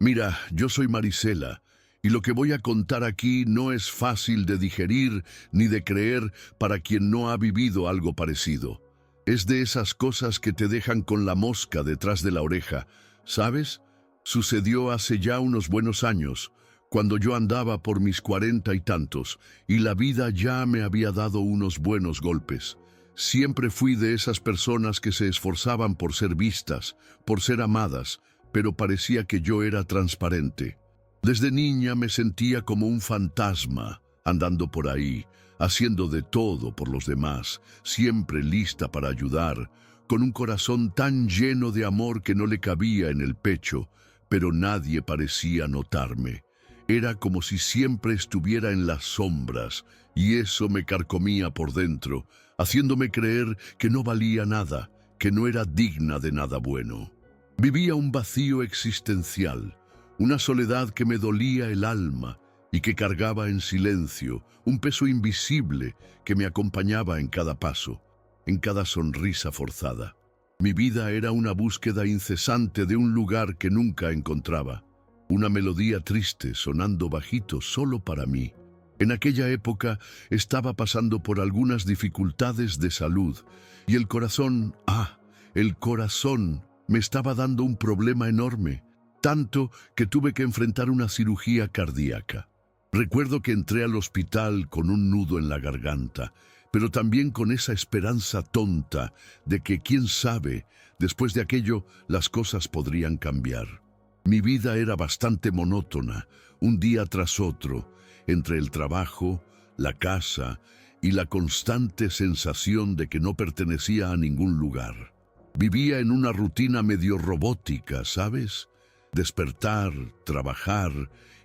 Mira, yo soy Marisela, y lo que voy a contar aquí no es fácil de digerir ni de creer para quien no ha vivido algo parecido. Es de esas cosas que te dejan con la mosca detrás de la oreja, ¿sabes? Sucedió hace ya unos buenos años, cuando yo andaba por mis 40 y tantos, y la vida ya me había dado unos buenos golpes. Siempre fui de esas personas que se esforzaban por ser vistas, por ser amadas, pero parecía que yo era transparente. Desde niña me sentía como un fantasma, andando por ahí, haciendo de todo por los demás, siempre lista para ayudar, con un corazón tan lleno de amor que no le cabía en el pecho, pero nadie parecía notarme. Era como si siempre estuviera en las sombras, y eso me carcomía por dentro, haciéndome creer que no valía nada, que no era digna de nada bueno. Vivía un vacío existencial, una soledad que me dolía el alma y que cargaba en silencio, un peso invisible que me acompañaba en cada paso, en cada sonrisa forzada. Mi vida era una búsqueda incesante de un lugar que nunca encontraba, una melodía triste sonando bajito solo para mí. En aquella época estaba pasando por algunas dificultades de salud y el corazón, el corazón me estaba dando un problema enorme, tanto que tuve que enfrentar una cirugía cardíaca. Recuerdo que entré al hospital con un nudo en la garganta, pero también con esa esperanza tonta de que, quién sabe, después de aquello las cosas podrían cambiar. Mi vida era bastante monótona, un día tras otro, entre el trabajo, la casa y la constante sensación de que no pertenecía a ningún lugar. Vivía en una rutina medio robótica, ¿sabes? Despertar, trabajar,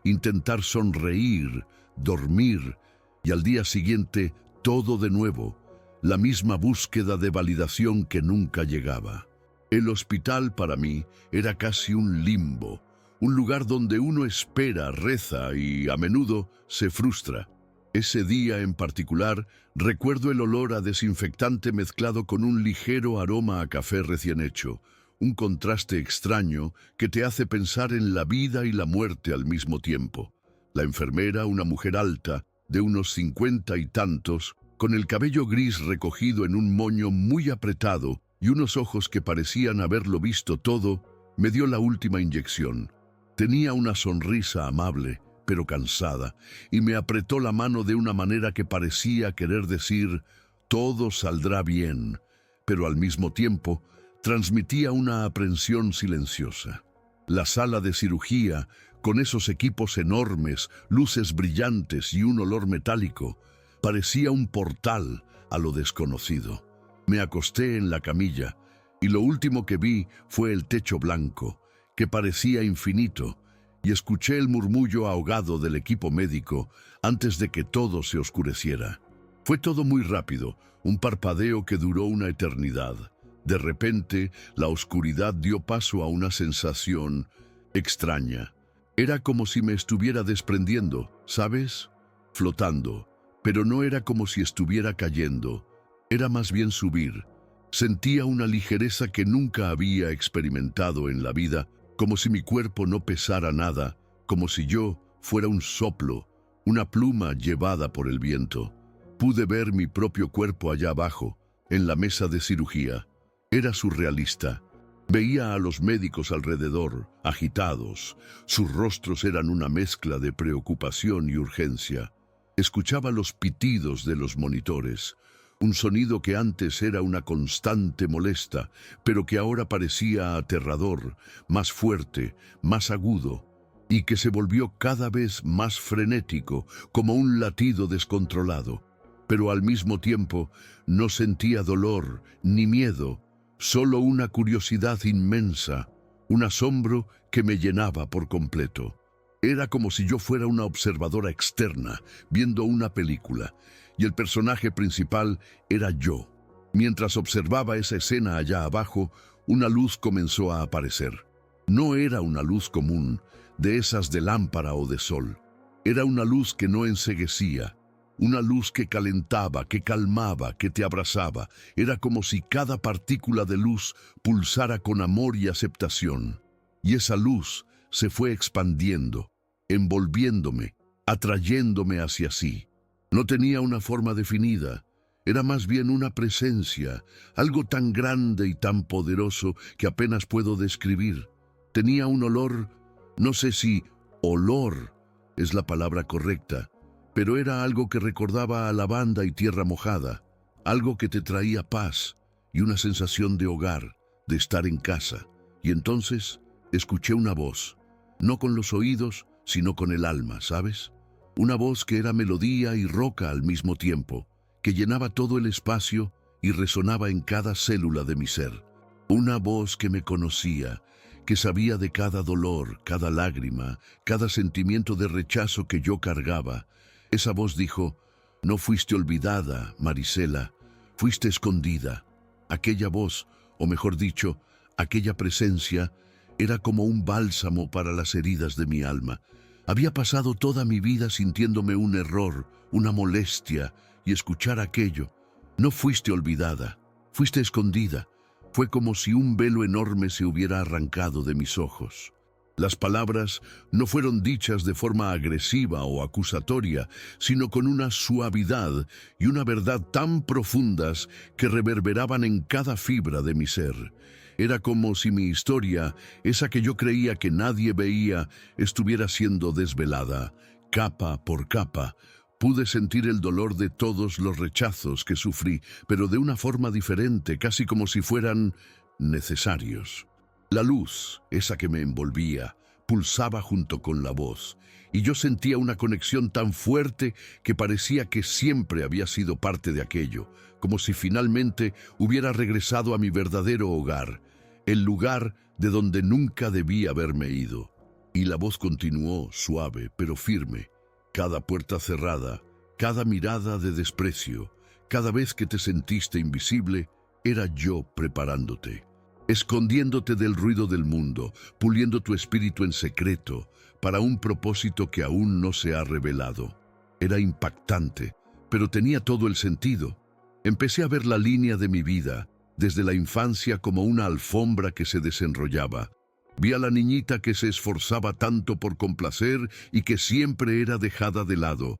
intentar sonreír, dormir y al día siguiente todo de nuevo, la misma búsqueda de validación que nunca llegaba. El hospital para mí era casi un limbo, un lugar donde uno espera, reza y a menudo se frustra. Ese día en particular recuerdo el olor a desinfectante mezclado con un ligero aroma a café recién hecho, un contraste extraño que te hace pensar en la vida y la muerte al mismo tiempo. La enfermera, una mujer alta, de unos 50 y tantos, con el cabello gris recogido en un moño muy apretado y unos ojos que parecían haberlo visto todo, me dio la última inyección. Tenía una sonrisa amable, pero cansada, y me apretó la mano de una manera que parecía querer decir, todo saldrá bien, pero al mismo tiempo transmitía una aprensión silenciosa. La sala de cirugía, con esos equipos enormes, luces brillantes y un olor metálico, parecía un portal a lo desconocido. Me acosté en la camilla, y lo último que vi fue el techo blanco, que parecía infinito, y escuché el murmullo ahogado del equipo médico antes de que todo se oscureciera. Fue todo muy rápido, un parpadeo que duró una eternidad. De repente, la oscuridad dio paso a una sensación extraña. Era como si me estuviera desprendiendo, ¿sabes? Flotando, pero no era como si estuviera cayendo. Era más bien subir. Sentía una ligereza que nunca había experimentado en la vida, como si mi cuerpo no pesara nada, como si yo fuera un soplo, una pluma llevada por el viento. Pude ver mi propio cuerpo allá abajo, en la mesa de cirugía. Era surrealista. Veía a los médicos alrededor, agitados. Sus rostros eran una mezcla de preocupación y urgencia. Escuchaba los pitidos de los monitores, un sonido que antes era una constante molesta, pero que ahora parecía aterrador, más fuerte, más agudo, y que se volvió cada vez más frenético, como un latido descontrolado. Pero al mismo tiempo no sentía dolor ni miedo, solo una curiosidad inmensa, un asombro que me llenaba por completo. Era como si yo fuera una observadora externa, viendo una película, y el personaje principal era yo. Mientras observaba esa escena allá abajo, una luz comenzó a aparecer. No era una luz común, de esas de lámpara o de sol. Era una luz que no enceguecía, una luz que calentaba, que calmaba, que te abrazaba. Era como si cada partícula de luz pulsara con amor y aceptación. Y esa luz se fue expandiendo, envolviéndome, atrayéndome hacia sí. No tenía una forma definida, era más bien una presencia, algo tan grande y tan poderoso que apenas puedo describir. Tenía un olor, no sé si olor es la palabra correcta, pero era algo que recordaba a lavanda y tierra mojada, algo que te traía paz y una sensación de hogar, de estar en casa. Y entonces escuché una voz, no con los oídos, sino con el alma, ¿sabes? Una voz que era melodía y roca al mismo tiempo, que llenaba todo el espacio y resonaba en cada célula de mi ser. Una voz que me conocía, que sabía de cada dolor, cada lágrima, cada sentimiento de rechazo que yo cargaba. Esa voz dijo: no fuiste olvidada, Marisela, fuiste escondida. Aquella voz, o mejor dicho, aquella presencia, era como un bálsamo para las heridas de mi alma. Había pasado toda mi vida sintiéndome un error, una molestia, y escuchar aquello. No fuiste olvidada, fuiste escondida. Fue como si un velo enorme se hubiera arrancado de mis ojos. Las palabras no fueron dichas de forma agresiva o acusatoria, sino con una suavidad y una verdad tan profundas que reverberaban en cada fibra de mi ser. Era como si mi historia, esa que yo creía que nadie veía, estuviera siendo desvelada, capa por capa. Pude sentir el dolor de todos los rechazos que sufrí, pero de una forma diferente, casi como si fueran necesarios. La luz, esa que me envolvía, pulsaba junto con la voz, y yo sentía una conexión tan fuerte que parecía que siempre había sido parte de aquello, como si finalmente hubiera regresado a mi verdadero hogar, el lugar de donde nunca debí haberme ido. Y la voz continuó, suave pero firme. Cada puerta cerrada, cada mirada de desprecio, cada vez que te sentiste invisible, era yo preparándote, escondiéndote del ruido del mundo, puliendo tu espíritu en secreto para un propósito que aún no se ha revelado. Era impactante, pero tenía todo el sentido. Empecé a ver la línea de mi vida, desde la infancia como una alfombra que se desenrollaba. Vi a la niñita que se esforzaba tanto por complacer y que siempre era dejada de lado.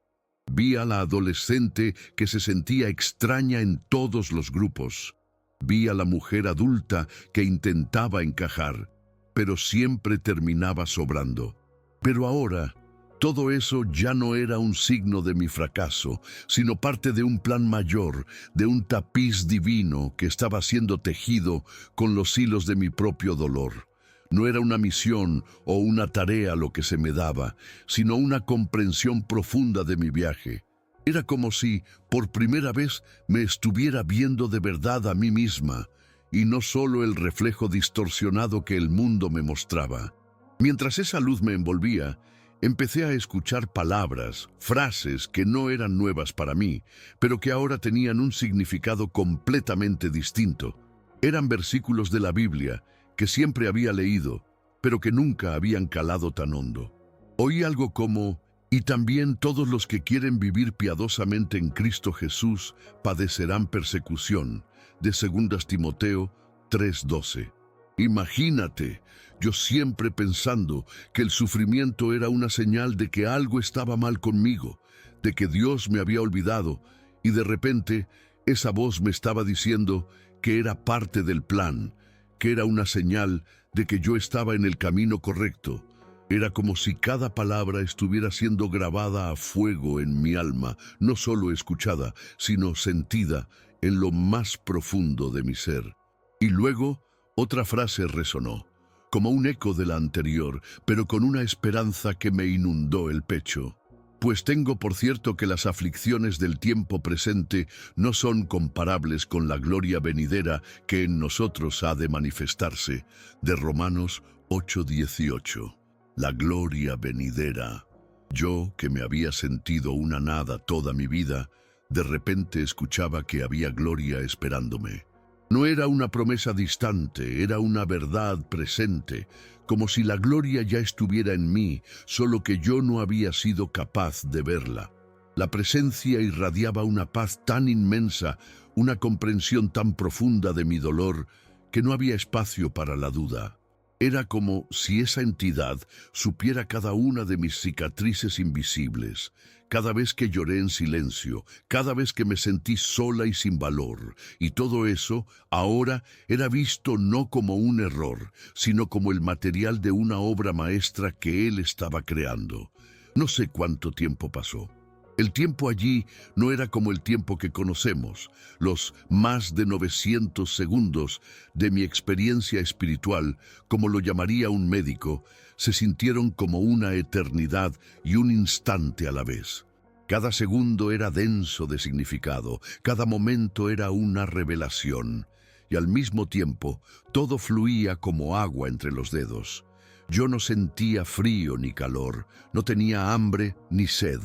Vi a la adolescente que se sentía extraña en todos los grupos. Vi a la mujer adulta que intentaba encajar, pero siempre terminaba sobrando. Pero ahora, todo eso ya no era un signo de mi fracaso, sino parte de un plan mayor, de un tapiz divino que estaba siendo tejido con los hilos de mi propio dolor. No era una misión o una tarea lo que se me daba, sino una comprensión profunda de mi viaje. Era como si, por primera vez, me estuviera viendo de verdad a mí misma, y no solo el reflejo distorsionado que el mundo me mostraba. Mientras esa luz me envolvía, empecé a escuchar palabras, frases que no eran nuevas para mí, pero que ahora tenían un significado completamente distinto. Eran versículos de la Biblia, que siempre había leído, pero que nunca habían calado tan hondo. Oí algo como: y también todos los que quieren vivir piadosamente en Cristo Jesús padecerán persecución, de 2 Timoteo 3:12. Imagínate, yo siempre pensando que el sufrimiento era una señal de que algo estaba mal conmigo, de que Dios me había olvidado, y de repente esa voz me estaba diciendo que era parte del plan, que era una señal de que yo estaba en el camino correcto. Era como si cada palabra estuviera siendo grabada a fuego en mi alma, no solo escuchada, sino sentida en lo más profundo de mi ser. Y luego, otra frase resonó, como un eco de la anterior, pero con una esperanza que me inundó el pecho. Pues tengo por cierto que las aflicciones del tiempo presente no son comparables con la gloria venidera que en nosotros ha de manifestarse. De Romanos 8:18. La gloria venidera. Yo, que me había sentido una nada toda mi vida, de repente escuchaba que había gloria esperándome. No era una promesa distante, era una verdad presente, como si la gloria ya estuviera en mí, solo que yo no había sido capaz de verla. La presencia irradiaba una paz tan inmensa, una comprensión tan profunda de mi dolor, que no había espacio para la duda. Era como si esa entidad supiera cada una de mis cicatrices invisibles, cada vez que lloré en silencio, cada vez que me sentí sola y sin valor, y todo eso ahora era visto no como un error, sino como el material de una obra maestra que él estaba creando. No sé cuánto tiempo pasó. El tiempo allí no era como el tiempo que conocemos. Los más de 900 segundos de mi experiencia espiritual, como lo llamaría un médico, se sintieron como una eternidad y un instante a la vez. Cada segundo era denso de significado, cada momento era una revelación, y al mismo tiempo todo fluía como agua entre los dedos. Yo no sentía frío ni calor, no tenía hambre ni sed.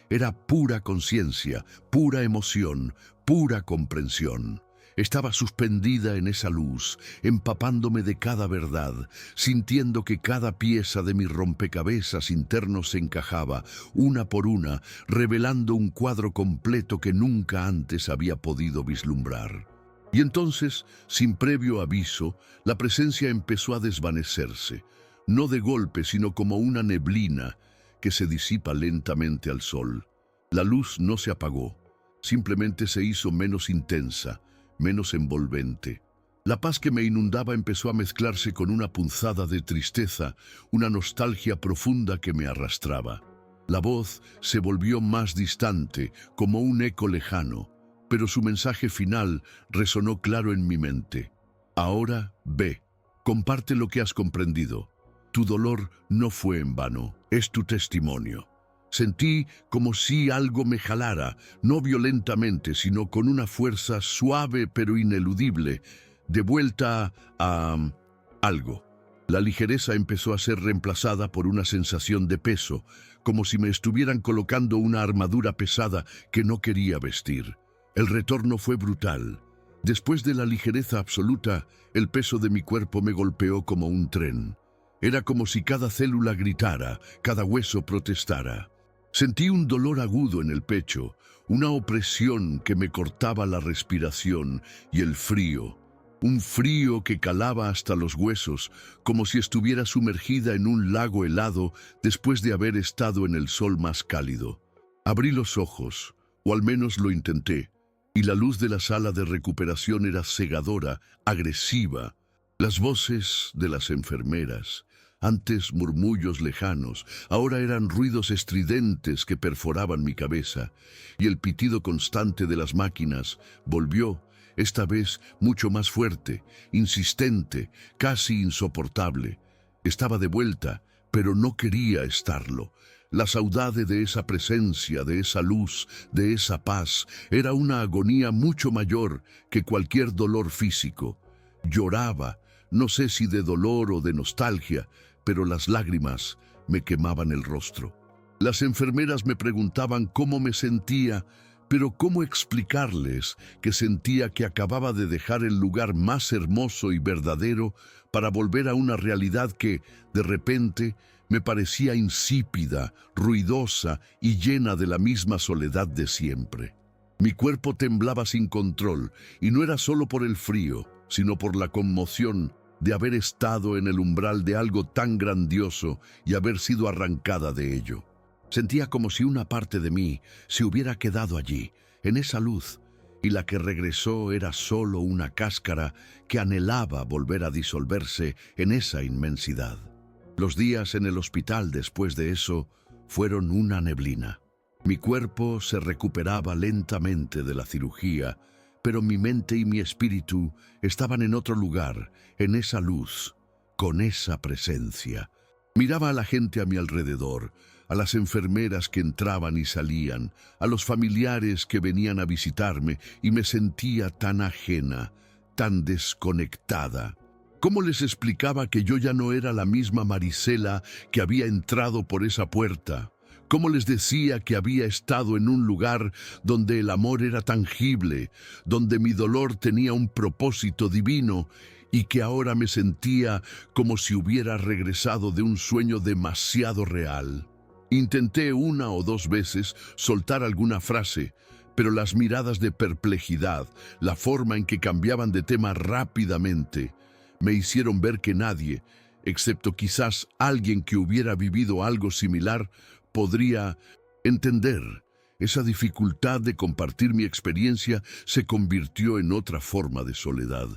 Era pura conciencia, pura emoción, pura comprensión. Estaba suspendida en esa luz, empapándome de cada verdad, sintiendo que cada pieza de mi rompecabezas interno se encajaba, una por una, revelando un cuadro completo que nunca antes había podido vislumbrar. Y entonces, sin previo aviso, la presencia empezó a desvanecerse, no de golpe, sino como una neblina que se disipa lentamente al sol. La luz no se apagó, simplemente se hizo menos intensa, menos envolvente. La paz que me inundaba empezó a mezclarse con una punzada de tristeza, una nostalgia profunda que me arrastraba. La voz se volvió más distante, como un eco lejano, pero su mensaje final resonó claro en mi mente. Ahora ve, comparte lo que has comprendido. Tu dolor no fue en vano, es tu testimonio. Sentí como si algo me jalara, no violentamente, sino con una fuerza suave pero ineludible, de vuelta a algo. La ligereza empezó a ser reemplazada por una sensación de peso, como si me estuvieran colocando una armadura pesada que no quería vestir. El retorno fue brutal. Después de la ligereza absoluta, el peso de mi cuerpo me golpeó como un tren. Era como si cada célula gritara, cada hueso protestara. Sentí un dolor agudo en el pecho, una opresión que me cortaba la respiración y el frío. Un frío que calaba hasta los huesos, como si estuviera sumergida en un lago helado después de haber estado en el sol más cálido. Abrí los ojos, o al menos lo intenté, y la luz de la sala de recuperación era cegadora, agresiva. Las voces de las enfermeras, antes murmullos lejanos, ahora eran ruidos estridentes que perforaban mi cabeza, y el pitido constante de las máquinas volvió, esta vez mucho más fuerte, insistente, casi insoportable. Estaba de vuelta, pero no quería estarlo. La saudade de esa presencia, de esa luz, de esa paz, era una agonía mucho mayor que cualquier dolor físico. Lloraba, no sé si de dolor o de nostalgia, pero las lágrimas me quemaban el rostro. Las enfermeras me preguntaban cómo me sentía, pero cómo explicarles que sentía que acababa de dejar el lugar más hermoso y verdadero para volver a una realidad que, de repente, me parecía insípida, ruidosa y llena de la misma soledad de siempre. Mi cuerpo temblaba sin control, y no era solo por el frío, sino por la conmoción de haber estado en el umbral de algo tan grandioso y haber sido arrancada de ello. Sentía como si una parte de mí se hubiera quedado allí, en esa luz, y la que regresó era solo una cáscara que anhelaba volver a disolverse en esa inmensidad. Los días en el hospital después de eso fueron una neblina. Mi cuerpo se recuperaba lentamente de la cirugía, pero mi mente y mi espíritu estaban en otro lugar, en esa luz, con esa presencia. Miraba a la gente a mi alrededor, a las enfermeras que entraban y salían, a los familiares que venían a visitarme, y me sentía tan ajena, tan desconectada. ¿Cómo les explicaba que yo ya no era la misma Marisela que había entrado por esa puerta? ¿Cómo les decía que había estado en un lugar donde el amor era tangible, donde mi dolor tenía un propósito divino y que ahora me sentía como si hubiera regresado de un sueño demasiado real? Intenté una o dos veces soltar alguna frase, pero las miradas de perplejidad, la forma en que cambiaban de tema rápidamente, me hicieron ver que nadie, excepto quizás alguien que hubiera vivido algo similar, podría entender. Esa dificultad de compartir mi experiencia se convirtió en otra forma de soledad,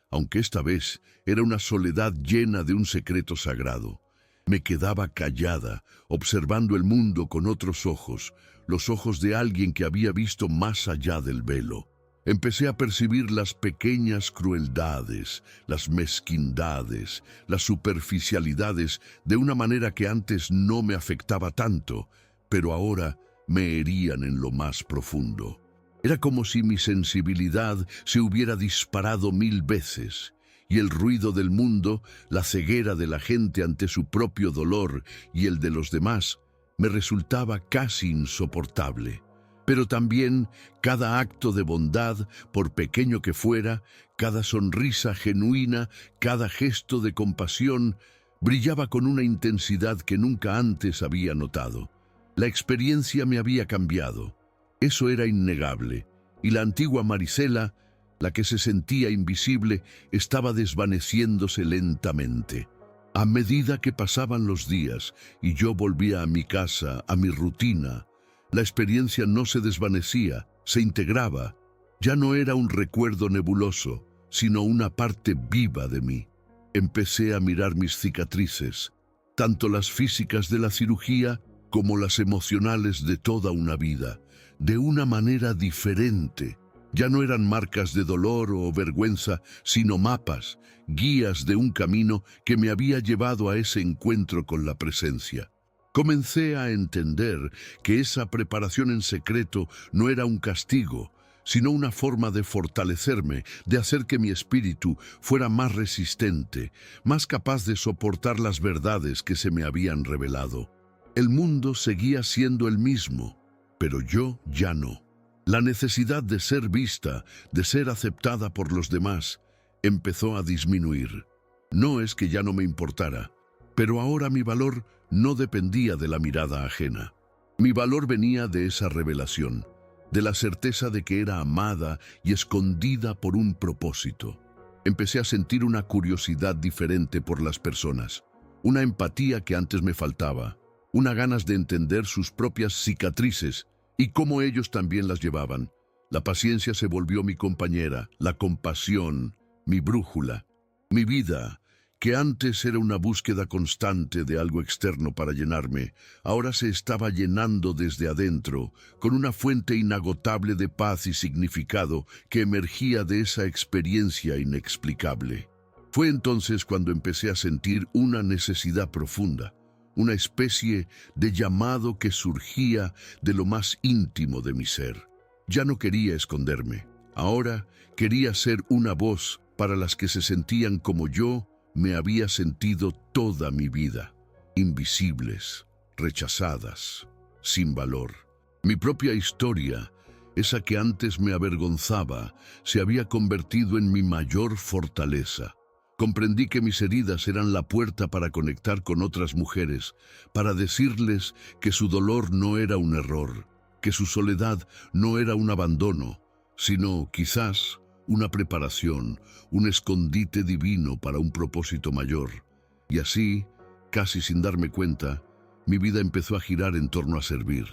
aunque esta vez era una soledad llena de un secreto sagrado. Me quedaba callada, observando el mundo con otros ojos, los ojos de alguien que había visto más allá del velo. Empecé a percibir las pequeñas crueldades, las mezquindades, las superficialidades de una manera que antes no me afectaba tanto, pero ahora me herían en lo más profundo. Era como si mi sensibilidad se hubiera disparado 1000 veces, y el ruido del mundo, la ceguera de la gente ante su propio dolor y el de los demás, me resultaba casi insoportable. Pero también cada acto de bondad, por pequeño que fuera, cada sonrisa genuina, cada gesto de compasión, brillaba con una intensidad que nunca antes había notado. La experiencia me había cambiado. Eso era innegable, y la antigua Marisela, la que se sentía invisible, estaba desvaneciéndose lentamente. A medida que pasaban los días y yo volvía a mi casa, a mi rutina, la experiencia no se desvanecía, se integraba. Ya no era un recuerdo nebuloso, sino una parte viva de mí. Empecé a mirar mis cicatrices, tanto las físicas de la cirugía como las emocionales de toda una vida, de una manera diferente. Ya no eran marcas de dolor o vergüenza, sino mapas, guías de un camino que me había llevado a ese encuentro con la presencia. Comencé a entender que esa preparación en secreto no era un castigo, sino una forma de fortalecerme, de hacer que mi espíritu fuera más resistente, más capaz de soportar las verdades que se me habían revelado. El mundo seguía siendo el mismo, pero yo ya no. La necesidad de ser vista, de ser aceptada por los demás, empezó a disminuir. No es que ya no me importara, pero ahora mi valor no dependía de la mirada ajena. Mi valor venía de esa revelación, de la certeza de que era amada y escondida por un propósito. Empecé a sentir una curiosidad diferente por las personas, una empatía que antes me faltaba, una ganas de entender sus propias cicatrices y cómo ellos también las llevaban. La paciencia se volvió mi compañera, la compasión, mi brújula. Mi vida, que antes era una búsqueda constante de algo externo para llenarme, ahora se estaba llenando desde adentro, con una fuente inagotable de paz y significado que emergía de esa experiencia inexplicable. Fue entonces cuando empecé a sentir una necesidad profunda, una especie de llamado que surgía de lo más íntimo de mi ser. Ya no quería esconderme. Ahora quería ser una voz para las que se sentían como yo me había sentido toda mi vida, invisibles, rechazadas, sin valor. Mi propia historia, esa que antes me avergonzaba, se había convertido en mi mayor fortaleza. Comprendí que mis heridas eran la puerta para conectar con otras mujeres, para decirles que su dolor no era un error, que su soledad no era un abandono, sino quizás una preparación, un escondite divino para un propósito mayor. Y así, casi sin darme cuenta, mi vida empezó a girar en torno a servir.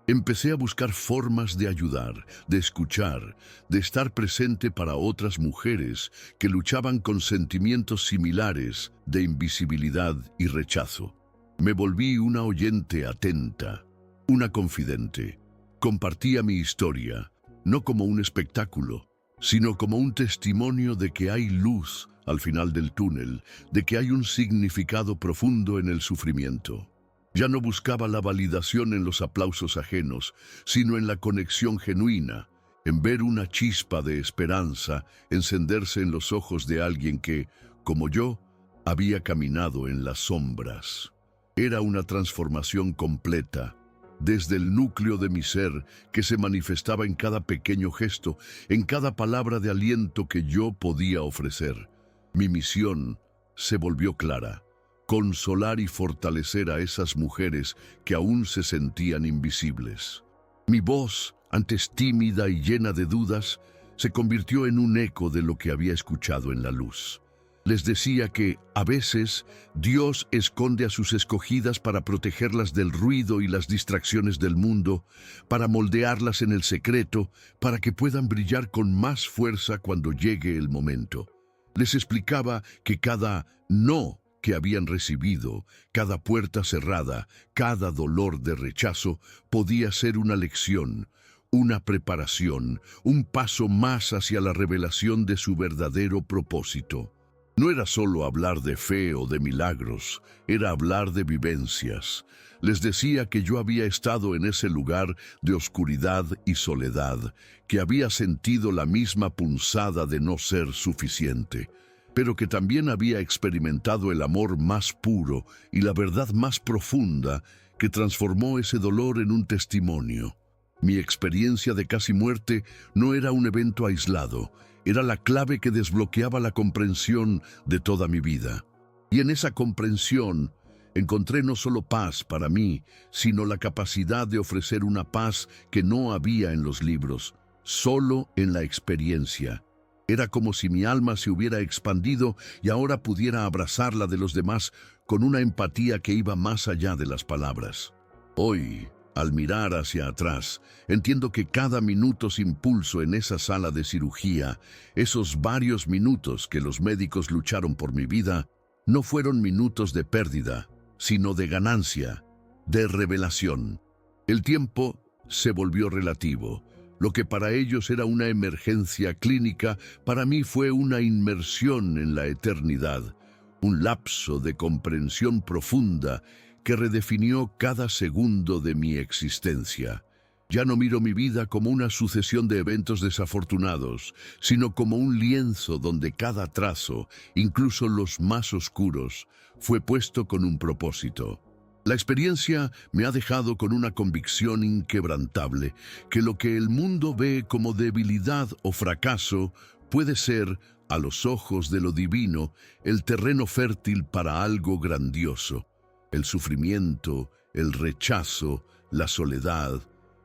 Empecé a buscar formas de ayudar, de escuchar, de estar presente para otras mujeres que luchaban con sentimientos similares de invisibilidad y rechazo. Me volví una oyente atenta, una confidente. Compartía mi historia, no como un espectáculo, sino como un testimonio de que hay luz al final del túnel, de que hay un significado profundo en el sufrimiento. Ya no buscaba la validación en los aplausos ajenos, sino en la conexión genuina, en ver una chispa de esperanza encenderse en los ojos de alguien que, como yo, había caminado en las sombras. Era una transformación completa, desde el núcleo de mi ser, que se manifestaba en cada pequeño gesto, en cada palabra de aliento que yo podía ofrecer. Mi misión se volvió clara: consolar y fortalecer a esas mujeres que aún se sentían invisibles. Mi voz, antes tímida y llena de dudas, se convirtió en un eco de lo que había escuchado en la luz. Les decía que, a veces, Dios esconde a sus escogidas para protegerlas del ruido y las distracciones del mundo, para moldearlas en el secreto, para que puedan brillar con más fuerza cuando llegue el momento. Les explicaba que cada no que habían recibido, cada puerta cerrada, cada dolor de rechazo, podía ser una lección, una preparación, un paso más hacia la revelación de su verdadero propósito. No era solo hablar de fe o de milagros, era hablar de vivencias. Les decía que yo había estado en ese lugar de oscuridad y soledad, que había sentido la misma punzada de no ser suficiente, pero que también había experimentado el amor más puro y la verdad más profunda que transformó ese dolor en un testimonio. Mi experiencia de casi muerte no era un evento aislado, era la clave que desbloqueaba la comprensión de toda mi vida. Y en esa comprensión encontré no solo paz para mí, sino la capacidad de ofrecer una paz que no había en los libros, solo en la experiencia. Era como si mi alma se hubiera expandido y ahora pudiera abrazar la de los demás con una empatía que iba más allá de las palabras. Hoy, al mirar hacia atrás, entiendo que cada minuto sin pulso en esa sala de cirugía, esos varios minutos que los médicos lucharon por mi vida, no fueron minutos de pérdida, sino de ganancia, de revelación. El tiempo se volvió relativo. Lo que para ellos era una emergencia clínica, para mí fue una inmersión en la eternidad, un lapso de comprensión profunda que redefinió cada segundo de mi existencia. Ya no miro mi vida como una sucesión de eventos desafortunados, sino como un lienzo donde cada trazo, incluso los más oscuros, fue puesto con un propósito. La experiencia me ha dejado con una convicción inquebrantable, que lo que el mundo ve como debilidad o fracaso puede ser, a los ojos de lo divino, el terreno fértil para algo grandioso. El sufrimiento, el rechazo, la soledad,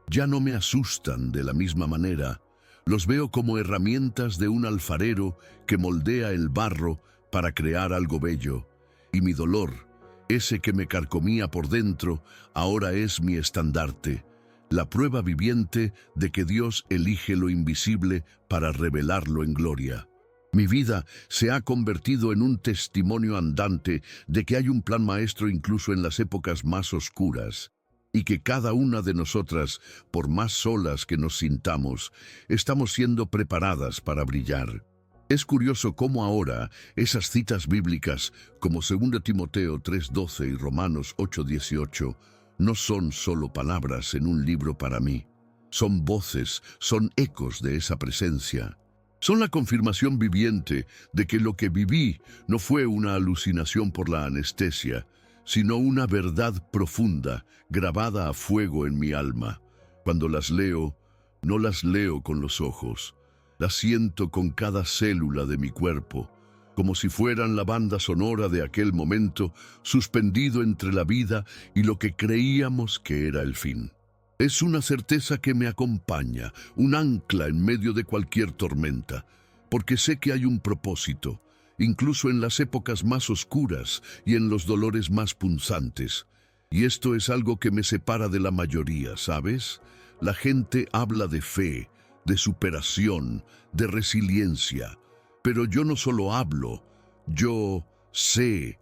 ya no me asustan de la misma manera. Los veo como herramientas de un alfarero que moldea el barro para crear algo bello. Y mi dolor, ese que me carcomía por dentro, ahora es mi estandarte, la prueba viviente de que Dios elige lo invisible para revelarlo en gloria. Mi vida se ha convertido en un testimonio andante de que hay un plan maestro incluso en las épocas más oscuras, y que cada una de nosotras, por más solas que nos sintamos, estamos siendo preparadas para brillar. Es curioso cómo ahora esas citas bíblicas, como 2 Timoteo 3:12 y Romanos 8:18, no son solo palabras en un libro para mí. Son voces, son ecos de esa presencia. Son la confirmación viviente de que lo que viví no fue una alucinación por la anestesia, sino una verdad profunda, grabada a fuego en mi alma. Cuando las leo, no las leo con los ojos, las siento con cada célula de mi cuerpo, como si fueran la banda sonora de aquel momento suspendido entre la vida y lo que creíamos que era el fin. Es una certeza que me acompaña, un ancla en medio de cualquier tormenta, porque sé que hay un propósito, incluso en las épocas más oscuras y en los dolores más punzantes. Y esto es algo que me separa de la mayoría, ¿sabes? La gente habla de fe, de superación, de resiliencia, pero yo no solo hablo, yo sé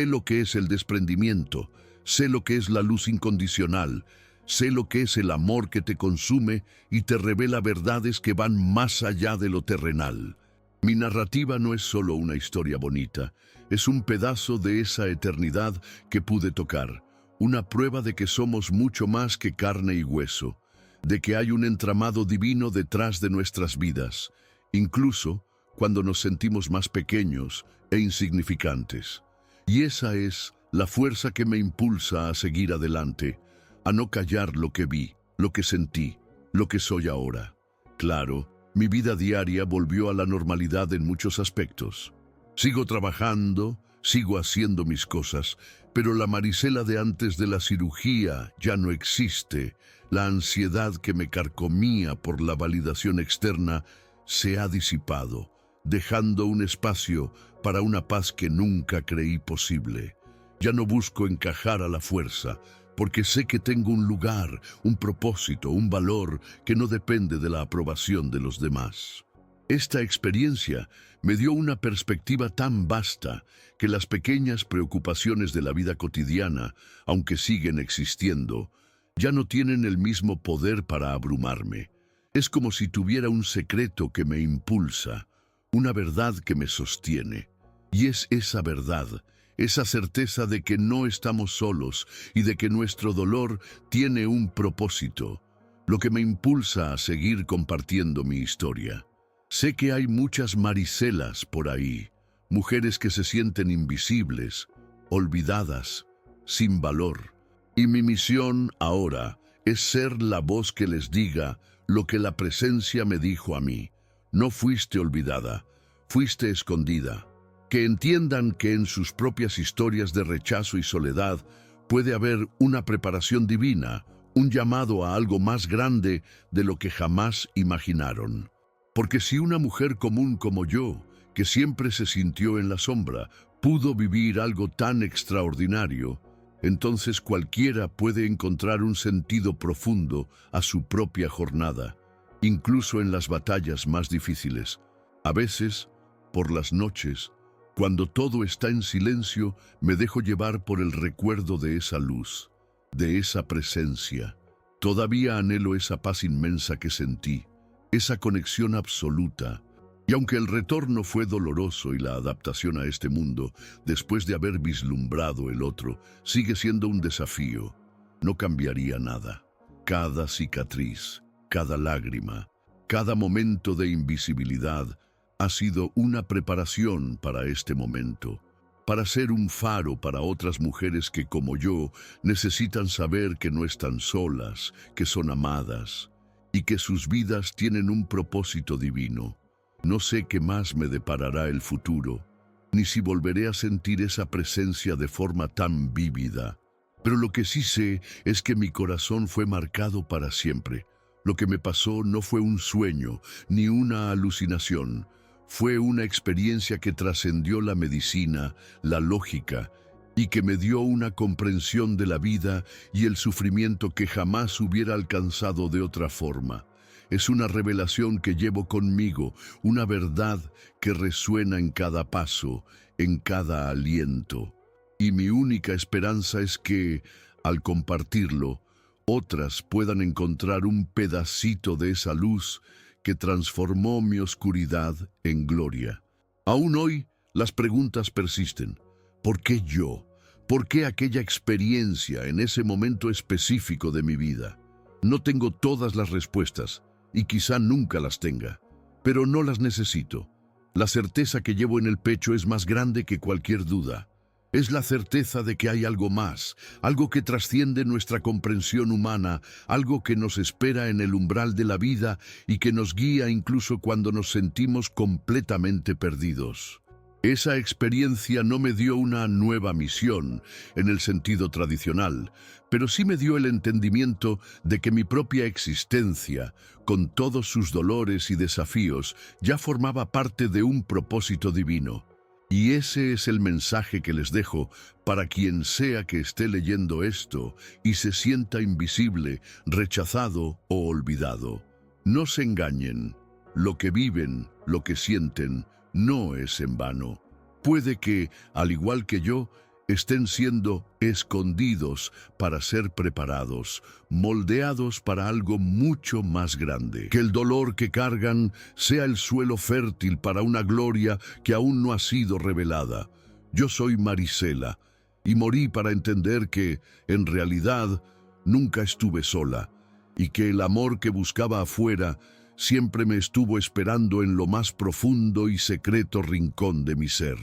lo que es el desprendimiento, sé lo que es la luz incondicional, sé lo que es el amor que te consume y te revela verdades que van más allá de lo terrenal. Mi narrativa no es solo una historia bonita, es un pedazo de esa eternidad que pude tocar, una prueba de que somos mucho más que carne y hueso, de que hay un entramado divino detrás de nuestras vidas, incluso cuando nos sentimos más pequeños e insignificantes. Y esa es la fuerza que me impulsa a seguir adelante, a no callar lo que vi, lo que sentí, lo que soy ahora. Claro, mi vida diaria volvió a la normalidad en muchos aspectos. Sigo trabajando, sigo haciendo mis cosas, pero la Marisela de antes de la cirugía ya no existe. La ansiedad que me carcomía por la validación externa se ha disipado. dejando un espacio para una paz que nunca creí posible. Ya no busco encajar a la fuerza, porque sé que tengo un lugar, un propósito, un valor que no depende de la aprobación de los demás. Esta experiencia me dio una perspectiva tan vasta que las pequeñas preocupaciones de la vida cotidiana, aunque siguen existiendo, ya no tienen el mismo poder para abrumarme. Es como si tuviera un secreto que me impulsa, una verdad que me sostiene. Y es esa verdad, esa certeza de que no estamos solos y de que nuestro dolor tiene un propósito, lo que me impulsa a seguir compartiendo mi historia. Sé que hay muchas Mariselas por ahí, mujeres que se sienten invisibles, olvidadas, sin valor. Y mi misión ahora es ser la voz que les diga lo que la presencia me dijo a mí. No fuiste olvidada, fuiste escondida. Que entiendan que en sus propias historias de rechazo y soledad puede haber una preparación divina, un llamado a algo más grande de lo que jamás imaginaron. Porque si una mujer común como yo, que siempre se sintió en la sombra, pudo vivir algo tan extraordinario, entonces cualquiera puede encontrar un sentido profundo a su propia jornada, incluso en las batallas más difíciles. A veces, por las noches, cuando todo está en silencio, me dejo llevar por el recuerdo de esa luz, de esa presencia. Todavía anhelo esa paz inmensa que sentí, esa conexión absoluta. Y aunque el retorno fue doloroso y la adaptación a este mundo, después de haber vislumbrado el otro, sigue siendo un desafío. No cambiaría nada. Cada cicatriz, cada lágrima, cada momento de invisibilidad ha sido una preparación para este momento, para ser un faro para otras mujeres que, como yo, necesitan saber que no están solas, que son amadas y que sus vidas tienen un propósito divino. No sé qué más me deparará el futuro, ni si volveré a sentir esa presencia de forma tan vívida. Pero lo que sí sé es que mi corazón fue marcado para siempre. Lo que me pasó no fue un sueño, ni una alucinación. Fue una experiencia que trascendió la medicina, la lógica, y que me dio una comprensión de la vida y el sufrimiento que jamás hubiera alcanzado de otra forma. Es una revelación que llevo conmigo, una verdad que resuena en cada paso, en cada aliento. Y mi única esperanza es que, al compartirlo, otras puedan encontrar un pedacito de esa luz que transformó mi oscuridad en gloria. Aún hoy, las preguntas persisten. ¿Por qué yo? ¿Por qué aquella experiencia en ese momento específico de mi vida? No tengo todas las respuestas, y quizá nunca las tenga, pero no las necesito. La certeza que llevo en el pecho es más grande que cualquier duda. Es la certeza de que hay algo más, algo que trasciende nuestra comprensión humana, algo que nos espera en el umbral de la vida y que nos guía incluso cuando nos sentimos completamente perdidos. Esa experiencia no me dio una nueva misión en el sentido tradicional, pero sí me dio el entendimiento de que mi propia existencia, con todos sus dolores y desafíos, ya formaba parte de un propósito divino. Y ese es el mensaje que les dejo para quien sea que esté leyendo esto y se sienta invisible, rechazado o olvidado. No se engañen. Lo que viven, lo que sienten, no es en vano. Puede que, al igual que yo, estén siendo escondidos para ser preparados, moldeados para algo mucho más grande. Que el dolor que cargan sea el suelo fértil para una gloria que aún no ha sido revelada. Yo soy Marisela y morí para entender que, en realidad, nunca estuve sola y que el amor que buscaba afuera siempre me estuvo esperando en lo más profundo y secreto rincón de mi ser.